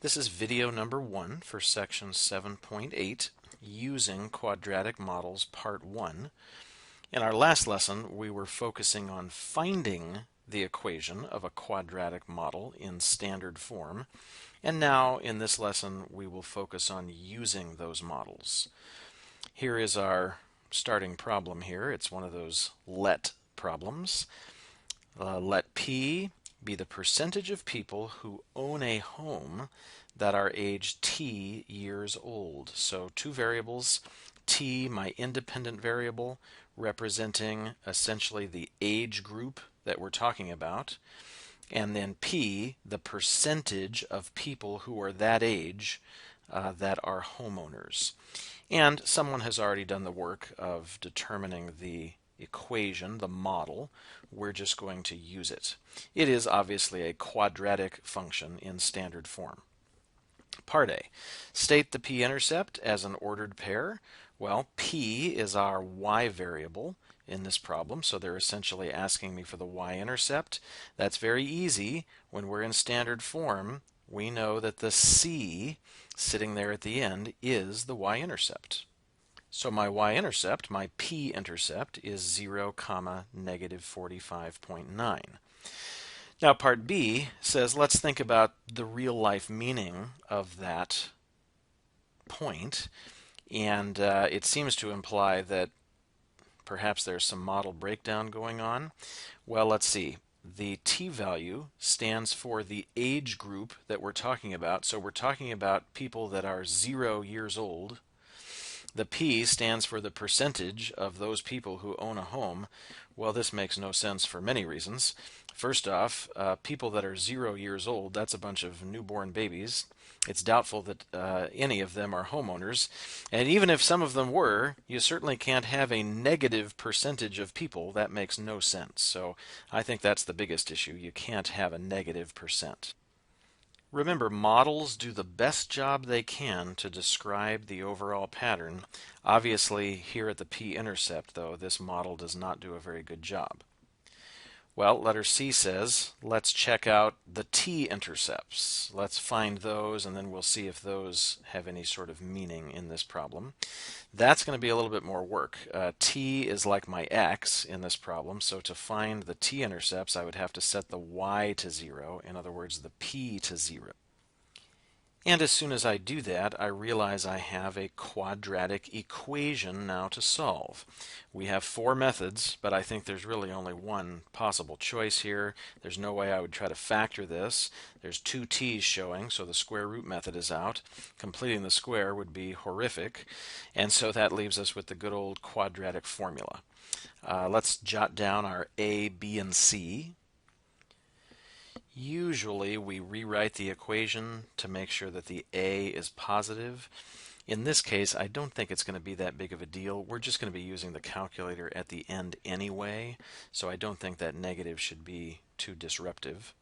This is video number 1 for section 7.8, Using Quadratic Models, Part 1. In our last lesson, we were focusing on finding the equation of a quadratic model in standard form, and now in this lesson we will focus on using those models. Here is our starting problem here. It's one of those let problems. Let P be the percentage of people who own a home that are age t years old. So two variables, t, my independent variable, representing essentially the age group that we're talking about, and then p, the percentage of people who are that age that are homeowners. And someone has already done the work of determining the equation, the model. We're just going to use it. It is obviously a quadratic function in standard form. Part A, state the p-intercept as an ordered pair. Well, p is our y variable in this problem, so they're essentially asking me for the y-intercept. That's very easy. When we're in standard form, we know that the c sitting there at the end is the y-intercept. So my y-intercept, my p-intercept, is 0, negative 45.9. Now part B says let's think about the real-life meaning of that point, and it seems to imply that perhaps there's some model breakdown going on. Well, let's see. The t-value stands for the age group that we're talking about, so we're talking about people that are 0 years old. The p stands for the percentage of those people who own a home. Well, this makes no sense for many reasons. First off, people that are 0 years old, that's a bunch of newborn babies. It's doubtful that any of them are homeowners. And even if some of them were, you certainly can't have a negative percentage of people. That makes no sense. So I think that's the biggest issue. You can't have a negative percent. Remember, models do the best job they can to describe the overall pattern. Obviously, here at the p-intercept, though, this model does not do a very good job. Well, letter C says, let's check out the t-intercepts. Let's find those, and then we'll see if those have any sort of meaning in this problem. That's going to be a little bit more work. T is like my x in this problem, so to find the t-intercepts, I would have to set the y to 0, in other words, the p to 0. And as soon as I do that, I realize I have a quadratic equation now to solve. We have 4 methods, but I think there's really only one possible choice here. There's no way I would try to factor this. There's 2 t's showing, so the square root method is out. Completing the square would be horrific, and so that leaves us with the good old quadratic formula. Let's jot down our a, b, and c. Usually we rewrite the equation to make sure that the a is positive. In this case, I don't think it's going to be that big of a deal. We're just going to be using the calculator at the end anyway, so I don't think that negative should be too disruptive.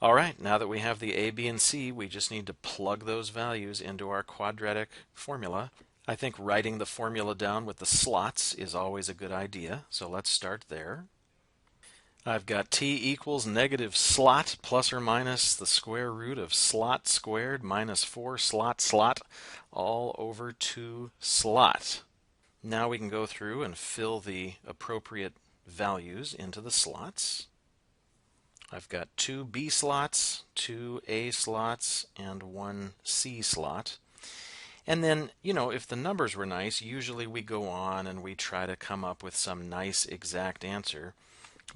All right, now that we have the a, b, and c, we just need to plug those values into our quadratic formula. I think writing the formula down with the slots is always a good idea, so let's start there. I've got t equals negative slot plus or minus the square root of slot squared minus 4 slot slot all over 2 slot. Now we can go through and fill the appropriate values into the slots. I've got 2 B slots, 2 A slots, and 1 C slot. And then, if the numbers were nice, usually we go on and we try to come up with some nice exact answer.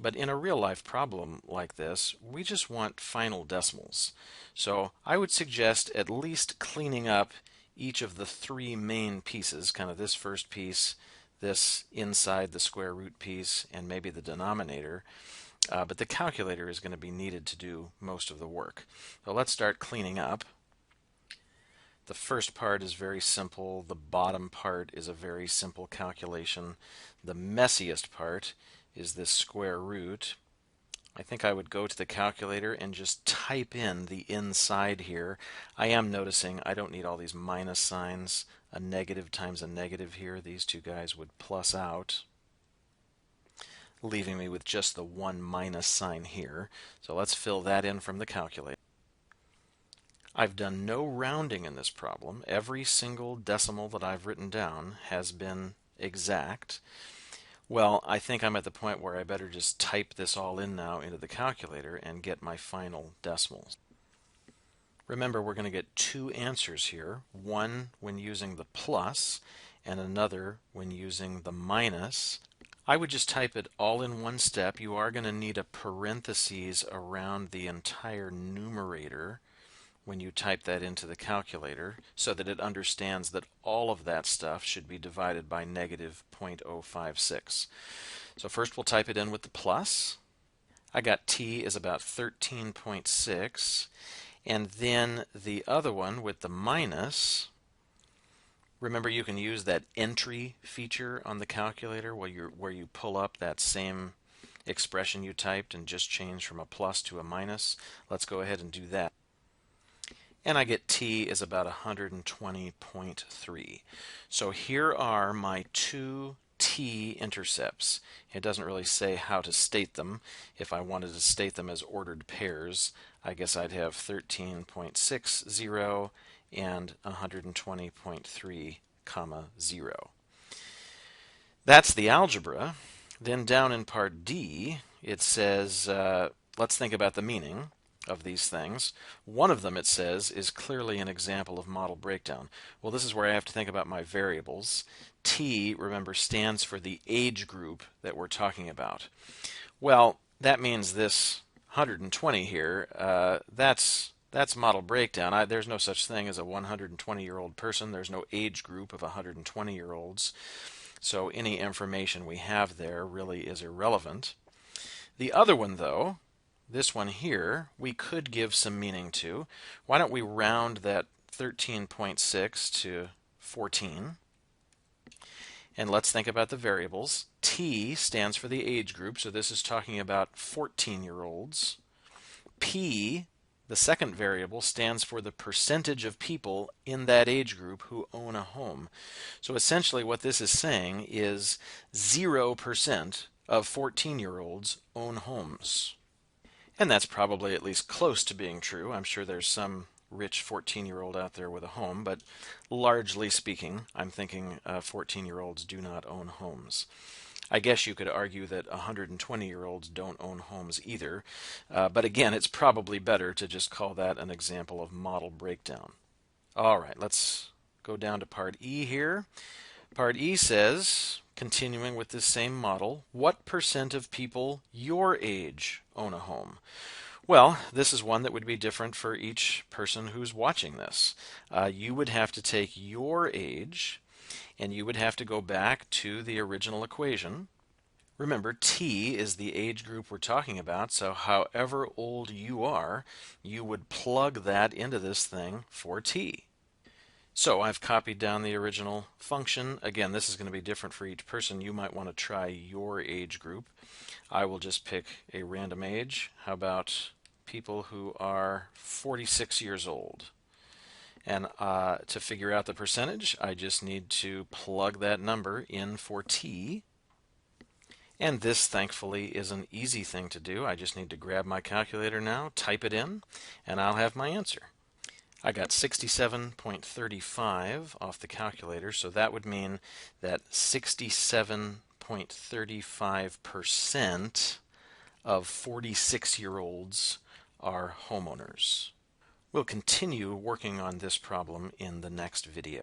But in a real-life problem like this, we just want final decimals. So I would suggest at least cleaning up each of the 3 main pieces, kind of this first piece, this inside the square root piece, and maybe the denominator. But the calculator is going to be needed to do most of the work. So let's start cleaning up. The first part is very simple. The bottom part is a very simple calculation. The messiest part is this square root. I think I would go to the calculator and just type in the inside here. I am noticing I don't need all these minus signs. A negative times a negative here. These two guys would plus out, leaving me with just the 1 minus sign here. So let's fill that in from the calculator. I've done no rounding in this problem. Every single decimal that I've written down has been exact. Well, I think I'm at the point where I better just type this all in now into the calculator and get my final decimals. Remember, we're going to get two answers here, one when using the plus and another when using the minus. I would just type it all in one step. You are going to need a parentheses around the entire numerator when you type that into the calculator so that it understands that all of that stuff should be divided by negative 0.056. So first we'll type it in with the plus. I got t is about 13.6. And then the other one with the minus, remember you can use that entry feature on the calculator where you pull up that same expression you typed and just change from a plus to a minus. Let's go ahead and do that. And I get t is about 120.3. So here are my two t-intercepts. It doesn't really say how to state them. If I wanted to state them as ordered pairs, I guess I'd have 13.60 and 120.3, 0. That's the algebra. Then down in part D, it says, let's think about the meaning of these things. One of them, it says, is clearly an example of model breakdown. Well, this is where I have to think about my variables. T, remember, stands for the age group that we're talking about. Well, that means this 120 here, that's model breakdown. There's no such thing as a 120-year-old person. There's no age group of 120-year-olds. So any information we have there really is irrelevant. The other one, though, this one here, we could give some meaning to. Why don't we round that 13.6 to 14? And let's think about the variables. T stands for the age group, so this is talking about 14-year-olds. P, the second variable, stands for the percentage of people in that age group who own a home. So essentially what this is saying is 0% of 14-year-olds own homes. And that's probably at least close to being true. I'm sure there's some rich 14-year-old out there with a home, but largely speaking, I'm thinking 14-year-olds do not own homes. I guess you could argue that 120-year-olds don't own homes either, but again, it's probably better to just call that an example of model breakdown. All right, let's go down to part E here. Part E says, continuing with this same model, what percent of people your age own a home? Well, this is one that would be different for each person who's watching this. You would have to take your age and you would have to go back to the original equation. Remember, T is the age group we're talking about, so however old you are, you would plug that into this thing for T. So I've copied down the original function. Again, this is going to be different for each person. You might want to try your age group. I will just pick a random age. How about people who are 46 years old? And to figure out the percentage, I just need to plug that number in for T. And this, thankfully, is an easy thing to do. I just need to grab my calculator now, type it in, and I'll have my answer. I got 67.35 off the calculator, so that would mean that 67.35% of 46-year-olds are homeowners. We'll continue working on this problem in the next video.